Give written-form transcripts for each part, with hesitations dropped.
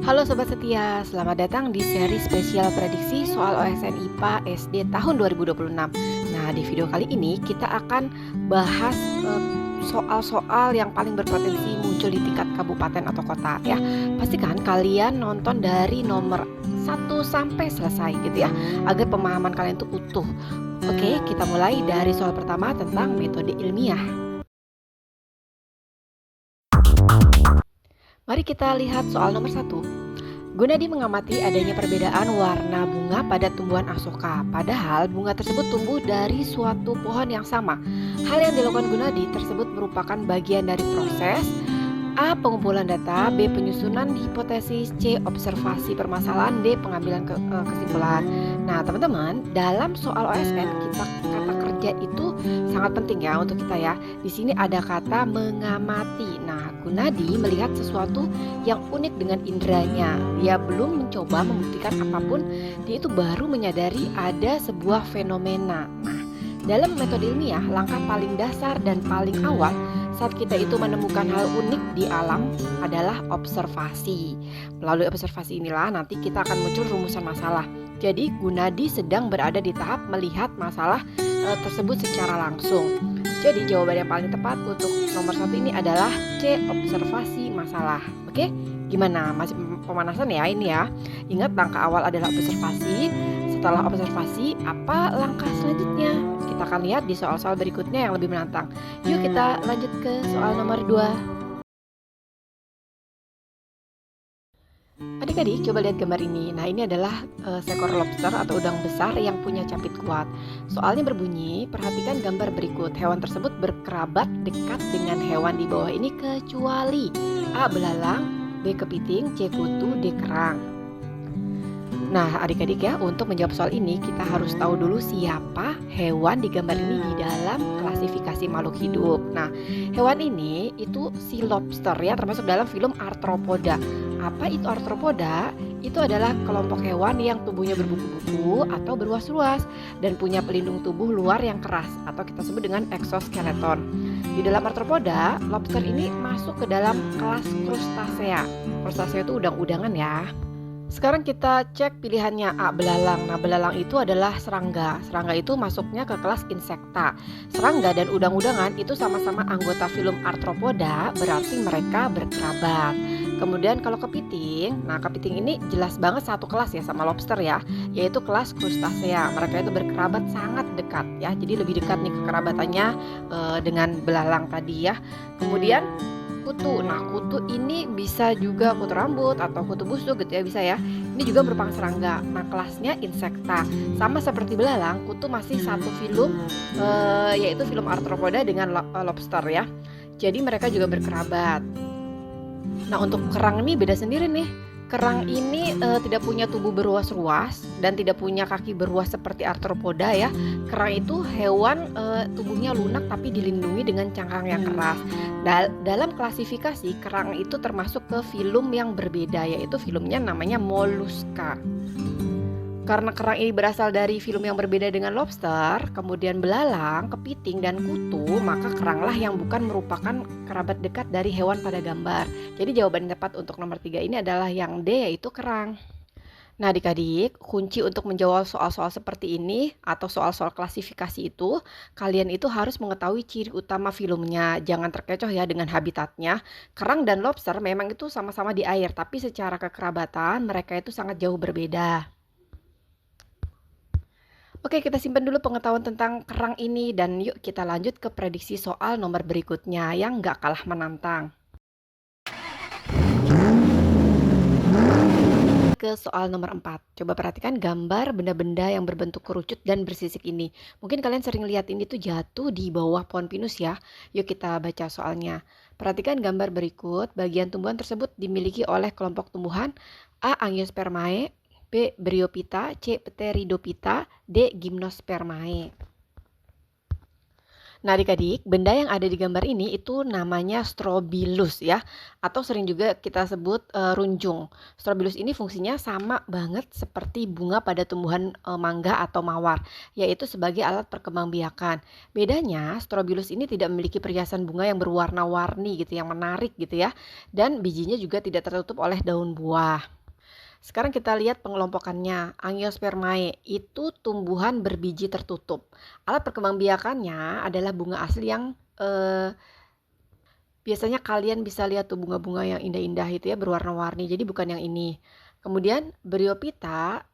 Halo Sobat Setia, selamat datang di seri spesial prediksi soal OSN IPA SD tahun 2026. Nah, di video kali ini kita akan bahas soal-soal yang paling berpotensi muncul di tingkat kabupaten atau kota ya. Pastikan kalian nonton dari nomor 1 sampai selesai gitu ya, agar pemahaman kalian itu utuh. Oke, kita mulai dari soal pertama tentang metode ilmiah. Mari kita lihat soal nomor 1. Gunadi mengamati adanya perbedaan warna bunga pada tumbuhan asoka, padahal bunga tersebut tumbuh dari suatu pohon yang sama. Hal yang dilakukan Gunadi tersebut merupakan bagian dari proses A. Pengumpulan data, B. Penyusunan hipotesis, C. Observasi permasalahan, D. Pengambilan kesimpulan. Nah teman-teman, dalam soal OSN kata kerja itu sangat penting ya untuk kita ya. Di sini ada kata mengamati. Nah, Gunadi melihat sesuatu yang unik dengan inderanya. Dia belum mencoba membuktikan apapun, dia itu baru menyadari ada sebuah fenomena. Nah, dalam metode ilmiah, langkah paling dasar dan paling awal saat kita itu menemukan hal unik di alam adalah observasi. Melalui observasi inilah nanti kita akan muncul rumusan masalah. Jadi Gunadi sedang berada di tahap melihat masalah tersebut secara langsung. Jadi jawaban yang paling tepat untuk nomor 1 ini adalah C. Observasi masalah. Oke, gimana? Masih pemanasan ya ini ya. Ingat langkah awal adalah observasi. Setelah observasi, apa langkah selanjutnya? Kita akan lihat di soal-soal berikutnya yang lebih menantang. Yuk kita lanjut ke soal nomor 2. Adik-adik coba lihat gambar ini. Nah ini adalah seekor lobster atau udang besar yang punya capit kuat. Soalnya berbunyi, perhatikan gambar berikut. Hewan tersebut berkerabat dekat dengan hewan di bawah ini kecuali A. Belalang, B. Kepiting, C. Kutu, D. Kerang. Nah adik-adik ya, untuk menjawab soal ini kita harus tahu dulu siapa hewan di gambar ini di dalam klasifikasi makhluk hidup. Nah hewan ini itu si lobster ya, termasuk dalam film Arthropoda. Apa itu Arthropoda? Itu adalah kelompok hewan yang tubuhnya berbuku-buku atau berluas-luas dan punya pelindung tubuh luar yang keras atau kita sebut dengan exoskeleton. Di dalam Arthropoda, lobster ini masuk ke dalam kelas Crustacea. Crustacea itu udang-udangan ya. Sekarang kita cek pilihannya A. Belalang. Nah belalang itu adalah serangga. Serangga itu masuknya ke kelas insekta. Serangga dan udang-udangan itu sama-sama anggota filum Arthropoda, berarti mereka berkerabat. Kemudian kalau kepiting, nah kepiting ini jelas banget satu kelas ya sama lobster ya, yaitu kelas Crustacea. Mereka itu berkerabat sangat dekat ya, jadi lebih dekat nih kekerabatannya dengan belalang tadi ya. Kemudian kutu. Nah, kutu ini bisa juga kutu rambut atau kutu busuk gitu ya, bisa ya. Ini juga merupakan serangga. Nah, kelasnya insekta. Sama seperti belalang, kutu masih satu filum yaitu filum Arthropoda dengan lobster ya. Jadi mereka juga berkerabat. Nah, untuk kerang ini beda sendiri nih. Kerang ini tidak punya tubuh beruas-ruas dan tidak punya kaki beruas seperti Arthropoda ya. Kerang itu hewan tubuhnya lunak tapi dilindungi dengan cangkang yang keras. Dalam klasifikasi kerang itu termasuk ke filum yang berbeda, yaitu filumnya namanya Mollusca. Karena kerang ini berasal dari filum yang berbeda dengan lobster, kemudian belalang, kepiting, dan kutu, maka keranglah yang bukan merupakan kerabat dekat dari hewan pada gambar. Jadi jawaban yang tepat untuk nomor 3 ini adalah yang D, yaitu kerang. Nah adik-adik, kunci untuk menjawab soal-soal seperti ini atau soal-soal klasifikasi itu, kalian itu harus mengetahui ciri utama filumnya. Jangan terkecoh ya dengan habitatnya. Kerang dan lobster memang itu sama-sama di air, tapi secara kekerabatan mereka itu sangat jauh berbeda. Oke, kita simpan dulu pengetahuan tentang kerang ini dan yuk kita lanjut ke prediksi soal nomor berikutnya yang gak kalah menantang. Ke soal nomor 4. Coba perhatikan gambar benda-benda yang berbentuk kerucut dan bersisik ini. Mungkin kalian sering lihat ini tuh jatuh di bawah pohon pinus ya. Yuk kita baca soalnya. Perhatikan gambar berikut. Bagian tumbuhan tersebut dimiliki oleh kelompok tumbuhan A. Angiospermae, B. Bryophyta, C. Pteridophyta, D. Gymnospermae. Nah adik-adik, benda yang ada di gambar ini itu namanya strobilus ya, atau sering juga kita sebut runjung. Strobilus ini fungsinya sama banget seperti bunga pada tumbuhan mangga atau mawar, yaitu sebagai alat perkembangbiakan. Bedanya, strobilus ini tidak memiliki perhiasan bunga yang berwarna-warni gitu, yang menarik gitu ya, dan bijinya juga tidak tertutup oleh daun buah. Sekarang kita lihat pengelompokannya. Angiospermae itu tumbuhan berbiji tertutup. Alat perkembangbiakannya adalah bunga asli yang biasanya kalian bisa lihat tuh bunga-bunga yang indah-indah itu ya, berwarna-warni. Jadi bukan yang ini. Kemudian Bryophyta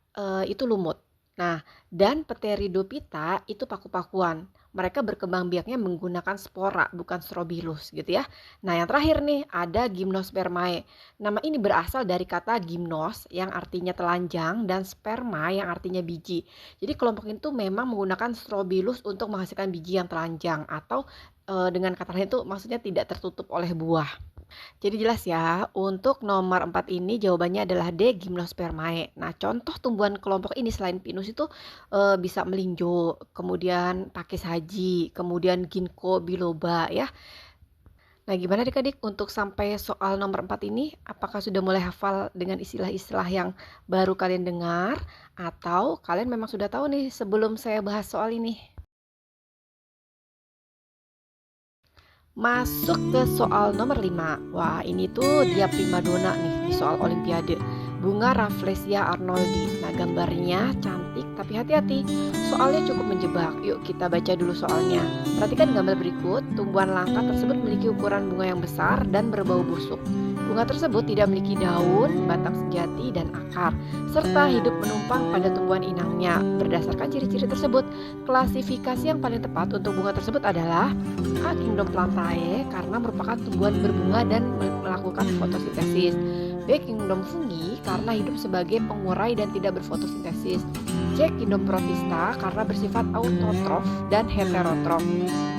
itu lumut. Nah, dan Pteridophyta itu paku-pakuan. Mereka berkembang biaknya menggunakan spora, bukan strobilus gitu ya. Nah, yang terakhir nih ada Gymnospermae. Nama ini berasal dari kata gymnos yang artinya telanjang dan sperma yang artinya biji. Jadi kelompok itu memang menggunakan strobilus untuk menghasilkan biji yang telanjang atau dengan kata lain itu maksudnya tidak tertutup oleh buah. Jadi jelas ya, untuk nomor 4 ini jawabannya adalah D, Gymnospermae. Nah, contoh tumbuhan kelompok ini selain pinus itu bisa melinjo, kemudian pakis haji, kemudian ginkgo biloba ya. Nah, gimana adik-adik untuk sampai soal nomor 4 ini? Apakah sudah mulai hafal dengan istilah-istilah yang baru kalian dengar? Atau kalian memang sudah tahu nih sebelum saya bahas soal ini? Masuk ke soal nomor 5. Wah, ini tuh dia primadona nih di soal olimpiade. Bunga Rafflesia arnoldi. Nah, gambarnya cantik tapi hati-hati. Soalnya cukup menjebak. Yuk kita baca dulu soalnya. Perhatikan gambar berikut. Tumbuhan langka tersebut memiliki ukuran bunga yang besar dan berbau busuk. Bunga tersebut tidak memiliki daun, batang sejati, dan akar, serta hidup menumpang pada tumbuhan inangnya. Berdasarkan ciri-ciri tersebut, klasifikasi yang paling tepat untuk bunga tersebut adalah A. Kingdom Plantae karena merupakan tumbuhan berbunga dan melakukan fotosintesis. B. Kingdom Fungi karena hidup sebagai pengurai dan tidak berfotosintesis. C. Kingdom Protista karena bersifat autotrof dan heterotrof.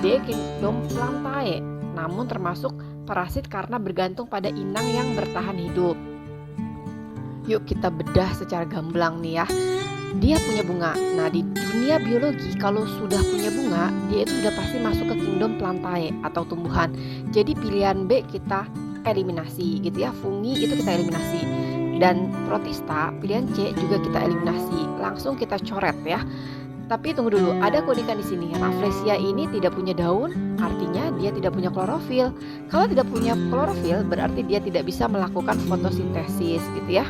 D. Kingdom Plantae namun termasuk parasit karena bergantung pada inang yang bertahan hidup. Yuk kita bedah secara gamblang nih ya. Dia punya bunga. Nah, di dunia biologi kalau sudah punya bunga, dia itu sudah pasti masuk ke kingdom Plantae atau tumbuhan. Jadi pilihan B kita eliminasi gitu ya. Fungi itu kita eliminasi. Dan protista pilihan C juga kita eliminasi. Langsung kita coret ya. Tapi tunggu dulu, ada keunikan di sini. Rafflesia ini tidak punya daun, artinya dia tidak punya klorofil. Kalau tidak punya klorofil, berarti dia tidak bisa melakukan fotosintesis gitu ya.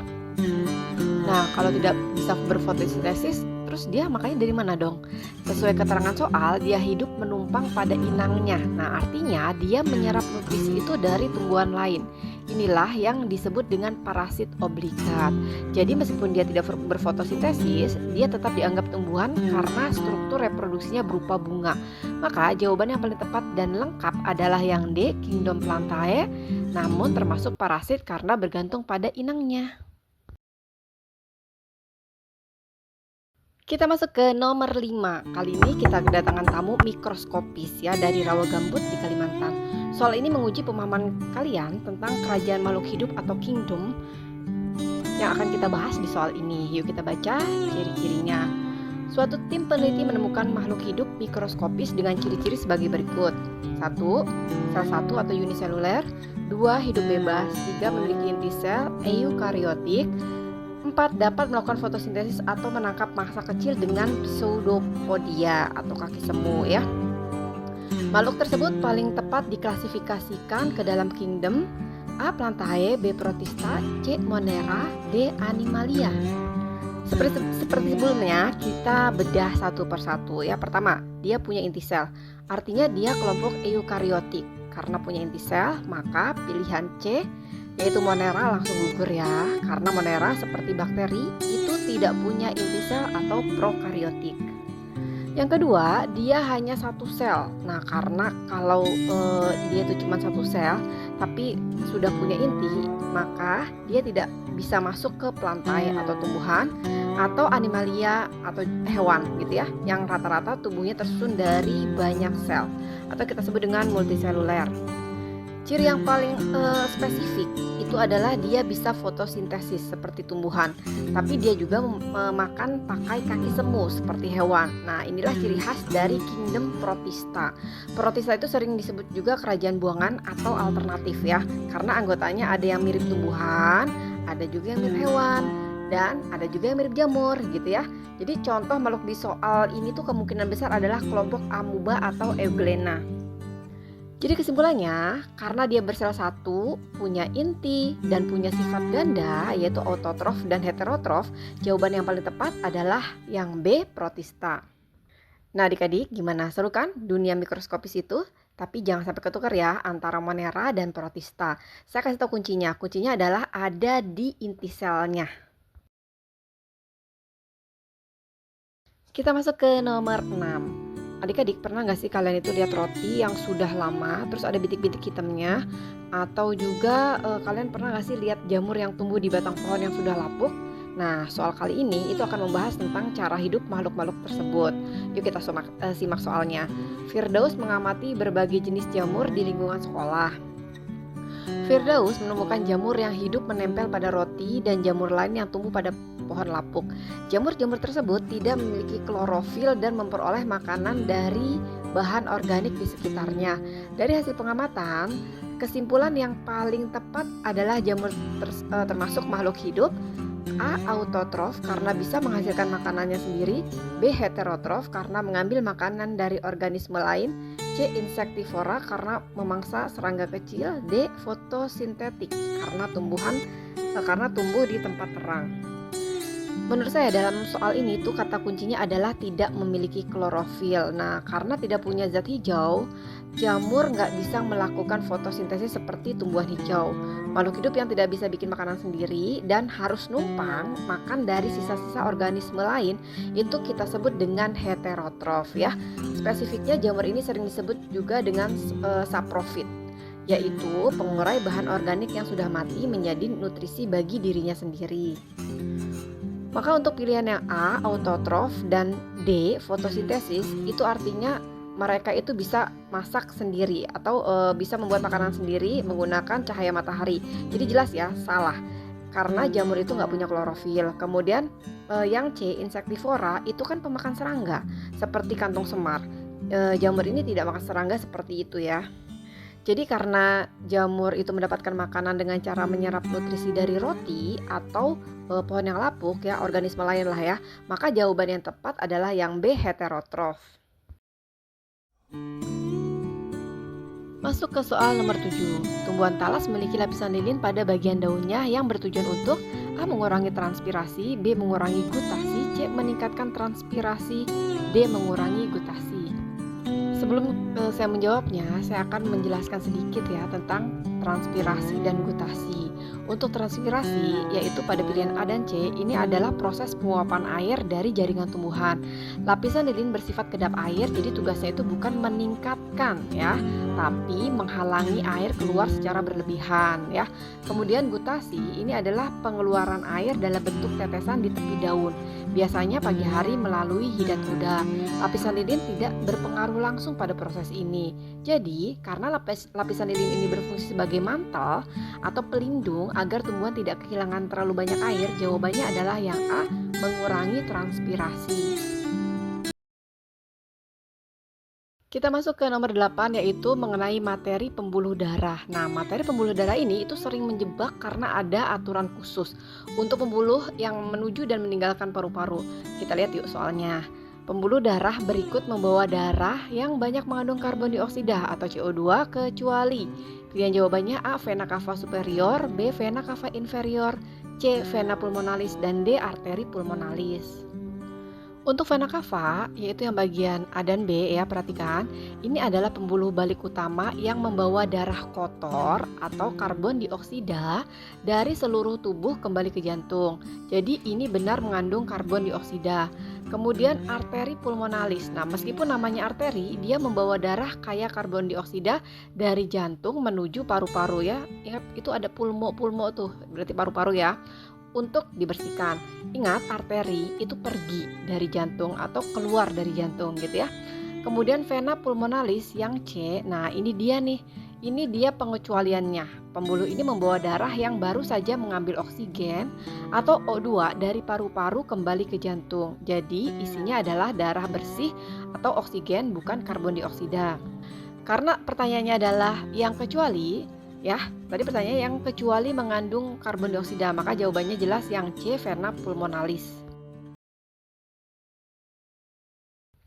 Nah, kalau tidak bisa berfotosintesis, terus dia makanya dari mana dong? Sesuai keterangan soal, dia hidup menumpang pada inangnya. Nah, artinya dia menyerap nutrisi itu dari tumbuhan lain. Inilah yang disebut dengan parasit obligat. Jadi meskipun dia tidak berfotosintesis, dia tetap dianggap tumbuhan karena struktur reproduksinya berupa bunga. Maka jawaban yang paling tepat dan lengkap adalah yang D, Kingdom Plantae, namun termasuk parasit karena bergantung pada inangnya. Kita masuk ke nomor 5. Kali ini kita kedatangan tamu mikroskopis ya dari Rawagambut di Kalimantan. Soal ini menguji pemahaman kalian tentang kerajaan makhluk hidup atau kingdom yang akan kita bahas di soal ini. Yuk kita baca ciri-cirinya. Suatu tim peneliti menemukan makhluk hidup mikroskopis dengan ciri-ciri sebagai berikut. 1. Sel satu atau uniseluler. 2. Hidup bebas. 3. Memiliki inti sel eukariotik. 4. Dapat melakukan fotosintesis atau menangkap mangsa kecil dengan pseudopodia atau kaki semu ya. Makhluk tersebut paling tepat diklasifikasikan ke dalam kingdom A. Plantae, B. Protista, C. Monera, D. Animalia. Seperti sebelumnya, kita bedah satu persatu ya. Pertama, dia punya inti sel. Artinya dia kelompok eukariotik. Karena punya inti sel, maka pilihan C yaitu Monera langsung gugur ya. Karena Monera seperti bakteri itu tidak punya inti sel atau prokariotik. Yang kedua, dia hanya satu sel. Nah, karena kalau dia itu cuma satu sel tapi sudah punya inti, maka dia tidak bisa masuk ke plantae atau tumbuhan atau animalia atau hewan gitu ya, yang rata-rata tubuhnya tersusun dari banyak sel atau kita sebut dengan multiseluler. Ciri yang paling spesifik itu adalah dia bisa fotosintesis seperti tumbuhan, tapi dia juga memakan pakai kaki semu seperti hewan. Nah, inilah ciri khas dari kingdom Protista. Protista itu sering disebut juga kerajaan buangan atau alternatif ya, karena anggotanya ada yang mirip tumbuhan, ada juga yang mirip hewan, dan ada juga yang mirip jamur gitu ya. Jadi contoh makhluk di soal ini tuh kemungkinan besar adalah kelompok amuba atau euglena. Jadi kesimpulannya, karena dia bersel satu, punya inti, dan punya sifat ganda, yaitu autotrof dan heterotrof, jawaban yang paling tepat adalah yang B, protista. Nah adik-adik, gimana? Seru kan dunia mikroskopis itu? Tapi jangan sampai ketukar ya antara Monera dan protista. Saya kasih tahu kuncinya. Kuncinya adalah ada di inti selnya. Kita masuk ke nomor 6. Adik-adik, pernah nggak sih kalian itu lihat roti yang sudah lama terus ada bintik-bintik hitamnya? Atau juga kalian pernah nggak sih lihat jamur yang tumbuh di batang pohon yang sudah lapuk? Nah, soal kali ini itu akan membahas tentang cara hidup makhluk-makhluk tersebut. Yuk kita simak soalnya. Firdaus mengamati berbagai jenis jamur di lingkungan sekolah. Firdaus menemukan jamur yang hidup menempel pada roti dan jamur lain yang tumbuh pada pohon lapuk. Jamur-jamur tersebut tidak memiliki klorofil dan memperoleh makanan dari bahan organik di sekitarnya. Dari hasil pengamatan, kesimpulan yang paling tepat adalah jamur termasuk makhluk hidup. A. Autotrof karena bisa menghasilkan makanannya sendiri. B. Heterotrof karena mengambil makanan dari organisme lain. C. Insektivora karena memangsa serangga kecil. D. Fotosintetik karena tumbuh di tempat terang. Menurut saya dalam soal ini tuh kata kuncinya adalah tidak memiliki klorofil. Nah, karena tidak punya zat hijau, jamur nggak bisa melakukan fotosintesis seperti tumbuhan hijau. Makhluk hidup yang tidak bisa bikin makanan sendiri dan harus numpang makan dari sisa-sisa organisme lain itu kita sebut dengan heterotrof ya. Spesifiknya jamur ini sering disebut juga dengan saprofit, yaitu pengurai bahan organik yang sudah mati menjadi nutrisi bagi dirinya sendiri. Maka untuk pilihan yang A, autotrof, dan D, fotosintesis, itu artinya mereka itu bisa masak sendiri atau bisa membuat makanan sendiri menggunakan cahaya matahari. Jadi jelas ya, salah. Karena jamur itu nggak punya klorofil. Kemudian yang C, insektivora, itu kan pemakan serangga, seperti kantung semar. Jamur ini tidak makan serangga seperti itu ya. Jadi karena jamur itu mendapatkan makanan dengan cara menyerap nutrisi dari roti atau pohon yang lapuk ya, organisme lain lah ya, maka jawaban yang tepat adalah yang B, heterotrof. Masuk ke soal nomor 7. Tumbuhan talas memiliki lapisan lilin pada bagian daunnya yang bertujuan untuk A. Mengurangi transpirasi, B. Mengurangi gutasi, C. Meningkatkan transpirasi, D. Mengurangi gutasi. Sebelum saya menjawabnya, saya akan menjelaskan sedikit ya tentang transpirasi dan gutasi. Untuk transpirasi, yaitu pada pilihan A dan C, ini adalah proses penguapan air dari jaringan tumbuhan. Lapisan lilin bersifat kedap air, jadi tugasnya itu bukan meningkatkan ya, tapi menghalangi air keluar secara berlebihan ya. Kemudian gutasi, ini adalah pengeluaran air dalam bentuk tetesan di tepi daun. Biasanya pagi hari melalui hidat kuda. Lapisan lilin tidak berpengaruh langsung pada proses ini. Jadi, karena lapisan lilin ini berfungsi sebagai mantel atau pelindung agar tumbuhan tidak kehilangan terlalu banyak air, jawabannya adalah yang A, mengurangi transpirasi. Kita masuk ke nomor 8 yaitu mengenai materi pembuluh darah. Nah, materi pembuluh darah ini itu sering menjebak karena ada aturan khusus untuk pembuluh yang menuju dan meninggalkan paru-paru. Kita lihat yuk soalnya. Pembuluh darah berikut membawa darah yang banyak mengandung karbon dioksida atau CO2 kecuali pilihan jawabannya A. Vena cava superior, B. Vena cava inferior, C. Vena pulmonalis, dan D. arteri pulmonalis. Untuk vena cava, yaitu yang bagian A dan B ya, perhatikan. Ini adalah pembuluh balik utama yang membawa darah kotor atau karbon dioksida dari seluruh tubuh kembali ke jantung. Jadi ini benar mengandung karbon dioksida. Kemudian arteri pulmonalis. Nah, meskipun namanya arteri, dia membawa darah kaya karbon dioksida dari jantung menuju paru-paru ya. Ingat itu ada pulmo tuh, berarti paru-paru ya. Untuk dibersihkan. Ingat, arteri itu pergi dari jantung atau keluar dari jantung gitu ya. Kemudian vena pulmonalis yang C, nah ini dia nih. Ini dia pengecualiannya. Pembuluh ini membawa darah yang baru saja mengambil oksigen atau O2 dari paru-paru kembali ke jantung. Jadi isinya adalah darah bersih atau oksigen, bukan karbon dioksida. Karena pertanyaannya adalah yang kecuali, ya, tadi pertanyaannya yang kecuali mengandung karbon dioksida, maka jawabannya jelas yang C, vena pulmonalis.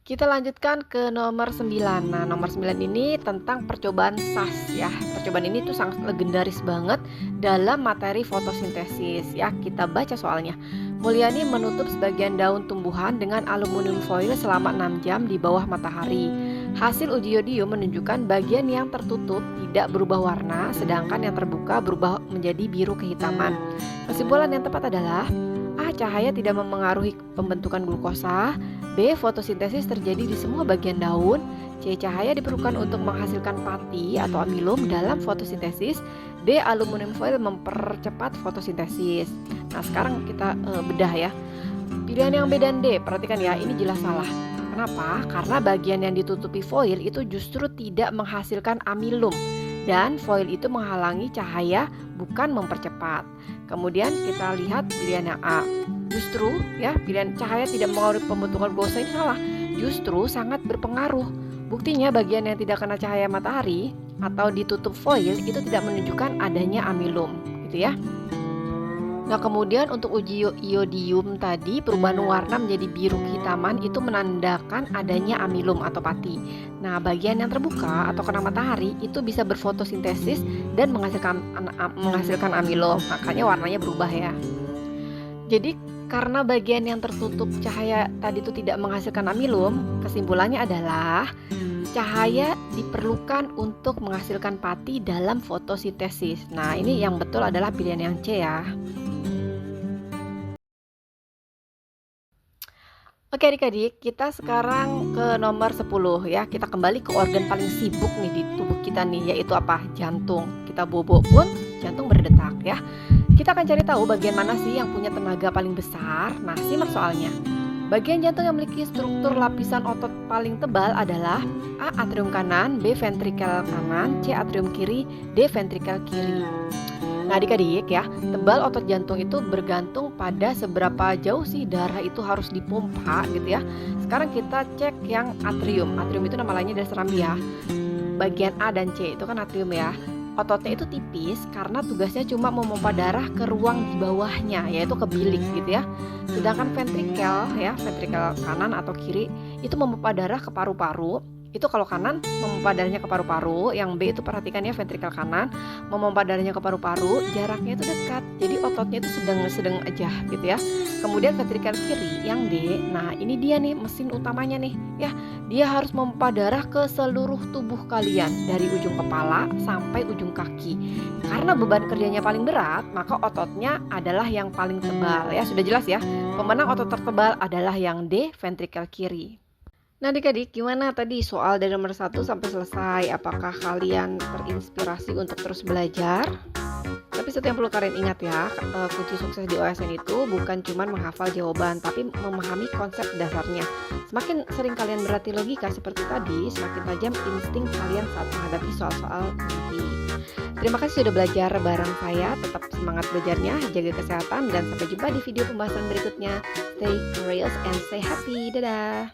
Kita lanjutkan ke nomor 9. Nah, nomor 9 ini tentang percobaan SAS ya. Percobaan ini tuh sangat legendaris banget dalam materi fotosintesis ya. Kita baca soalnya. Mulyani menutup sebagian daun tumbuhan dengan aluminium foil selama 6 jam di bawah matahari. Hasil uji yodium menunjukkan bagian yang tertutup tidak berubah warna, sedangkan yang terbuka berubah menjadi biru kehitaman. Kesimpulan yang tepat adalah A. Cahaya tidak memengaruhi pembentukan glukosa. B. Fotosintesis terjadi di semua bagian daun. C. Cahaya diperlukan untuk menghasilkan pati atau amilum dalam fotosintesis. D. Aluminium foil mempercepat fotosintesis. Nah, sekarang kita bedah ya. Pilihan yang B dan D, perhatikan ya, ini jelas salah. Kenapa? Karena bagian yang ditutupi foil itu justru tidak menghasilkan amilum. Dan foil itu menghalangi cahaya, bukan mempercepat. Kemudian kita lihat pilihan yang A. Justru ya, pilihan cahaya tidak mengaruhi pembentukan glukosa ini salah. Justru sangat berpengaruh. Buktinya bagian yang tidak kena cahaya matahari atau ditutup foil itu tidak menunjukkan adanya amilum, gitu ya. Nah, kemudian untuk uji iodium tadi, perubahan warna menjadi biru kehitaman itu menandakan adanya amilum atau pati. Nah, bagian yang terbuka atau kena matahari itu bisa berfotosintesis dan menghasilkan amilum. Makanya warnanya berubah ya. Jadi karena bagian yang tertutup cahaya tadi itu tidak menghasilkan amilum, kesimpulannya adalah cahaya diperlukan untuk menghasilkan pati dalam fotosintesis. Nah, ini yang betul adalah pilihan yang C ya. Oke adik-adik, kita sekarang ke nomor 10 ya. Kita kembali ke organ paling sibuk nih di tubuh kita nih, yaitu apa? Jantung. Kita bobo pun jantung berdetak ya. Kita akan cari tahu bagian mana sih yang punya tenaga paling besar. Nah, simak soalnya. Bagian jantung yang memiliki struktur lapisan otot paling tebal adalah A. Atrium kanan, B. ventrikel kanan, C. Atrium kiri, D. ventrikel kiri. Nah adik-adik ya, tebal otot jantung itu bergantung pada seberapa jauh sih darah itu harus dipompa gitu ya. Sekarang kita cek yang atrium. Atrium itu nama lainnya dari serambi ya. Bagian A dan C itu kan atrium ya. Ototnya itu tipis karena tugasnya cuma memompa darah ke ruang di bawahnya, yaitu ke bilik gitu ya. Sedangkan ventrikel ya, ventrikel kanan atau kiri itu memompa darah ke paru-paru. Itu kalau kanan memompa darahnya ke paru-paru, yang B itu perhatikan ya, ventrikel kanan memompa darahnya ke paru-paru, jaraknya itu dekat. Jadi ototnya itu sedang aja gitu ya. Kemudian ventrikel kiri yang D, nah ini dia nih mesin utamanya nih ya. Dia harus memompa darah ke seluruh tubuh kalian dari ujung kepala sampai ujung kaki. Karena beban kerjanya paling berat, maka ototnya adalah yang paling tebal ya. Sudah jelas ya. Pemenang otot tertebal adalah yang D, ventrikel kiri. Nah adik-adik, gimana tadi soal dari nomor 1 sampai selesai? Apakah kalian terinspirasi untuk terus belajar? Tapi satu yang perlu kalian ingat ya, kunci sukses di OSN itu bukan cuma menghafal jawaban, tapi memahami konsep dasarnya. Semakin sering kalian berlatih logika seperti tadi, semakin tajam insting kalian saat menghadapi soal-soal nanti. Terima kasih sudah belajar bareng saya, tetap semangat belajarnya, jaga kesehatan, dan sampai jumpa di video pembahasan berikutnya. Stay curious and stay happy, dadah!